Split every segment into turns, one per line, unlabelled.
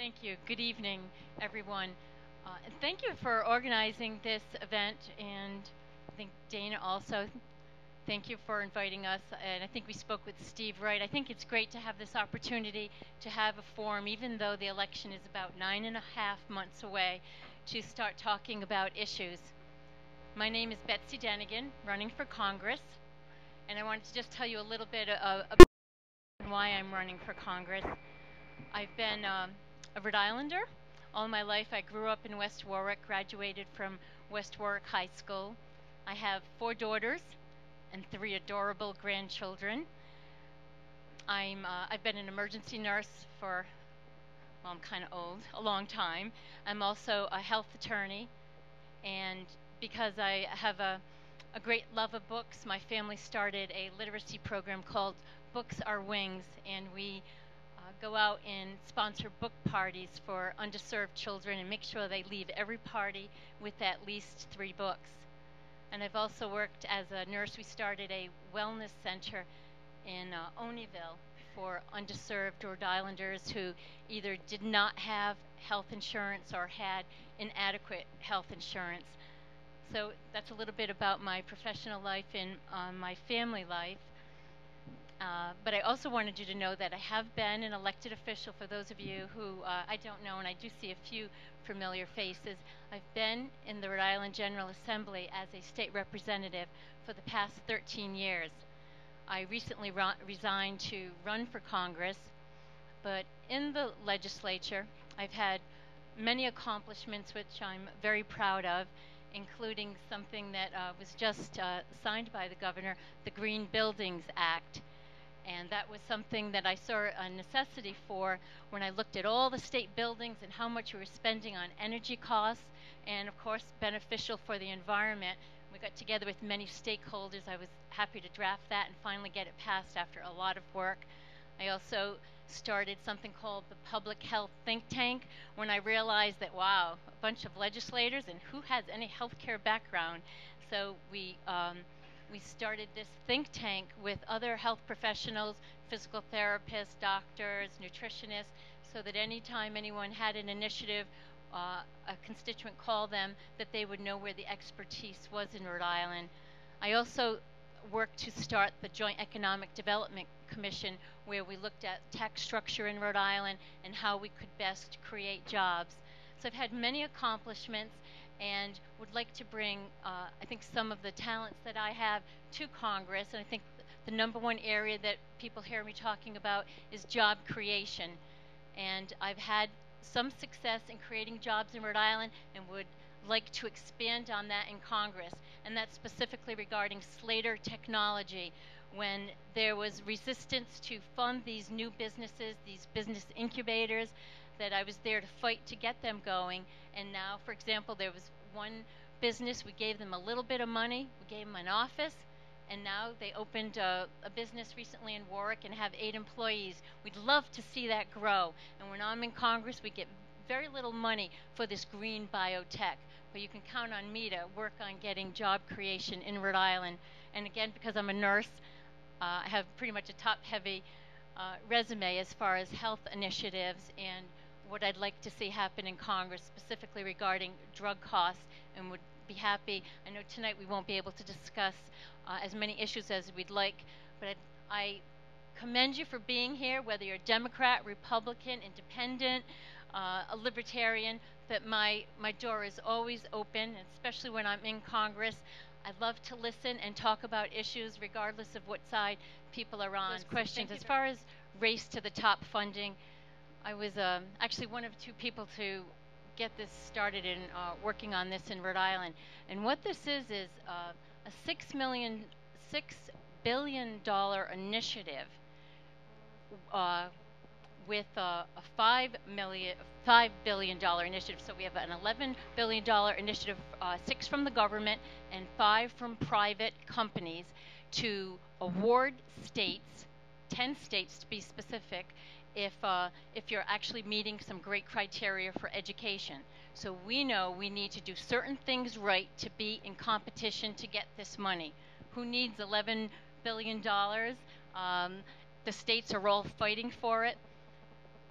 Thank you. Good evening, everyone. And thank you for organizing this event, and I think Dana also. Thank you for inviting us, and I think we spoke with Steve Wright. I think it's great to have this opportunity to have a forum, even though the election is about 9.5 months away, to start talking about issues. My name is Betsy Dennigan, running for Congress, and I wanted to just tell you a little bit about why I'm running for Congress. I've been a Rhode Islander all my life. I grew up in West Warwick, graduated from West Warwick High School. I have 4 daughters and 3 adorable grandchildren. I've been an emergency nurse for, well, I'm kind of old, a long time. I'm also a health attorney, and because I have a great love of books, my family started a literacy program called Books Are Wings, and we go out and sponsor book parties for underserved children and make sure they leave every party with at least 3 books. And I've also worked as a nurse. We started a wellness center in Oneyville for underserved Rhode Islanders who either did not have health insurance or had inadequate health insurance. So that's a little bit about my professional life and my family life. But I also wanted you to know that I have been an elected official. For those of you who I don't know, and I do see a few familiar faces, I've been in the Rhode Island General Assembly as a state representative for the past 13 years. I recently resigned to run for Congress, but in the legislature, I've had many accomplishments which I'm very proud of, including something that was just signed by the governor, the Green Buildings Act. And that was something that I saw a necessity for when I looked at all the state buildings and how much we were spending on energy costs, and of course beneficial for the environment. We got together with many stakeholders. I was happy to draft that and finally get it passed after a lot of work. I also started something called the Public Health Think Tank when I realized that, wow, a bunch of legislators, and who has any healthcare background? So we started this think tank with other health professionals, physical therapists, doctors, nutritionists, so that anytime anyone had an initiative, a constituent called them, that they would know where the expertise was in Rhode Island. I also worked to start the Joint Economic Development Commission, where we looked at tax structure in Rhode Island and how we could best create jobs. So I've had many accomplishments, and would like to bring, I think, some of the talents that I have to Congress. And I think the number one area that people hear me talking about is job creation. And I've had some success in creating jobs in Rhode Island and would like to expand on that in Congress. And that's specifically regarding Slater Technology. When there was resistance to fund these new businesses, these business incubators, that I was there to fight to get them going. And now, for example, there was one business, we gave them a little bit of money, we gave them an office, and now they opened a business recently in Warwick and have 8 employees. We'd love to see that grow. And when I'm in Congress, we get very little money for this green biotech, but you can count on me to work on getting job creation in Rhode Island. And again, because I'm a nurse, I have pretty much a top-heavy resume as far as health initiatives and what I'd like to see happen in Congress, specifically regarding drug costs, and would be happy. I know tonight we won't be able to discuss as many issues as we'd like, but I commend you for being here, whether you're Democrat, Republican, Independent, a Libertarian, that my door is always open, especially when I'm in Congress. I love to listen and talk about issues regardless of what side people are on. Questions. As far as race to the top funding, I was actually one of 2 people to get this started in working on this in Rhode Island. And what this is a $6 billion initiative with a $5 billion initiative. So we have an $11 billion initiative, 6 from the government and 5 from private companies, to award states, 10 states to be specific, if you're actually meeting some great criteria for education. So we know we need to do certain things right to be in competition to get this money. Who needs $11 billion? The states are all fighting for it.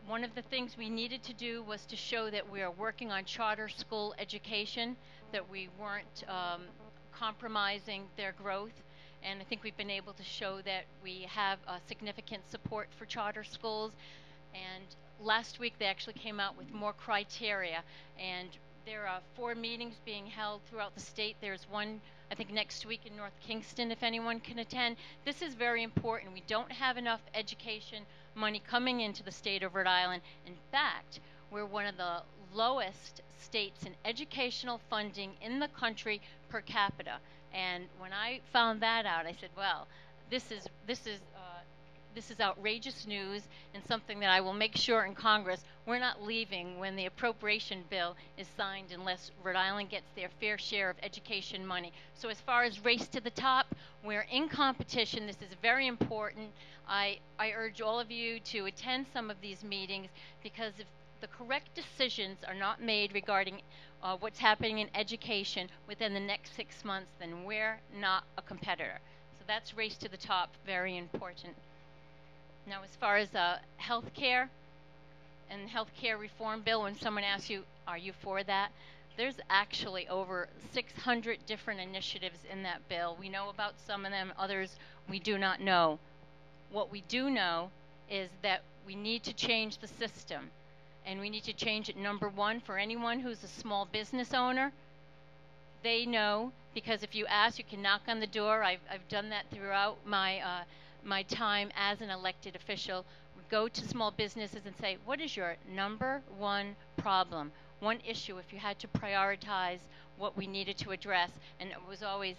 One of the things we needed to do was to show that we are working on charter school education, that we weren't compromising their growth. And I think we've been able to show that we have significant support for charter schools. And last week they actually came out with more criteria, and there are 4 meetings being held throughout the state. There's one, I think, next week in North Kingston, if anyone can attend. This is very important. We don't have enough education money coming into the state of Rhode Island. In fact, we're one of the lowest states in educational funding in the country per capita. And when I found that out, I said, well, this is outrageous news, and something that I will make sure in Congress we're not leaving when the appropriation bill is signed unless Rhode Island gets their fair share of education money. So as far as race to the top, we're in competition. This is very important. I urge all of you to attend some of these meetings, because if the correct decisions are not made regarding what's happening in education within the next 6 months, then we're not a competitor. So that's race to the top, very important. Now, as far as health care and health care reform bill, when someone asks you, are you for that? There's actually over 600 different initiatives in that bill. We know about some of them, others we do not know. What we do know is that we need to change the system, and we need to change it, number one, for anyone who's a small business owner. They know, because if you ask, you can knock on the door. I've done that throughout my time as an elected official. We go to small businesses and say, what is your number one problem? One issue, if you had to prioritize what we needed to address, and it was always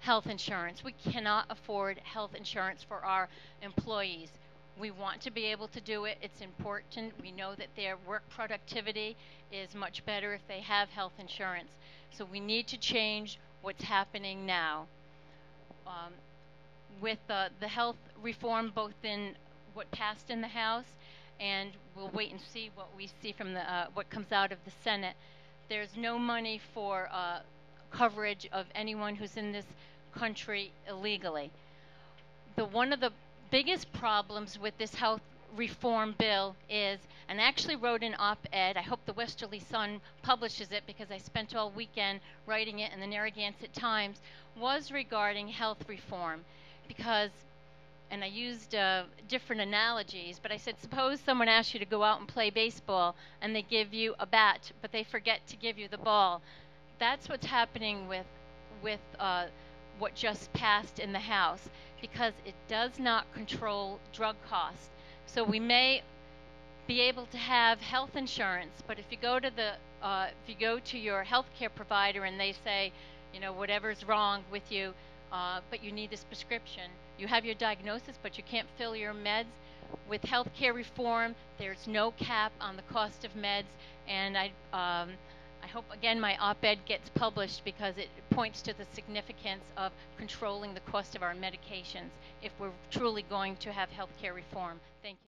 health insurance. We cannot afford health insurance for our employees. We want to be able to do it. It's important. We know that their work productivity is much better if they have health insurance. So we need to change what's happening now. With the health reform, both in what passed in the House, and we'll wait and see what we see from what comes out of the Senate. There's no money for coverage of anyone who's in this country illegally. One of the biggest problems with this health reform bill is, and I actually wrote an op-ed, I hope the Westerly Sun publishes it because I spent all weekend writing it in the Narragansett Times, was regarding health reform. Because, and I used different analogies, but I said, suppose someone asks you to go out and play baseball and they give you a bat, but they forget to give you the ball. That's what's happening with what just passed in the House, because it does not control drug costs. So we may be able to have health insurance, but if you go to your health care provider and they say, you know, whatever's wrong with you, but you need this prescription. You have your diagnosis, but you can't fill your meds. With health care reform, there's no cap on the cost of meds, and I hope, again, my op-ed gets published because it points to the significance of controlling the cost of our medications if we're truly going to have health care reform. Thank you.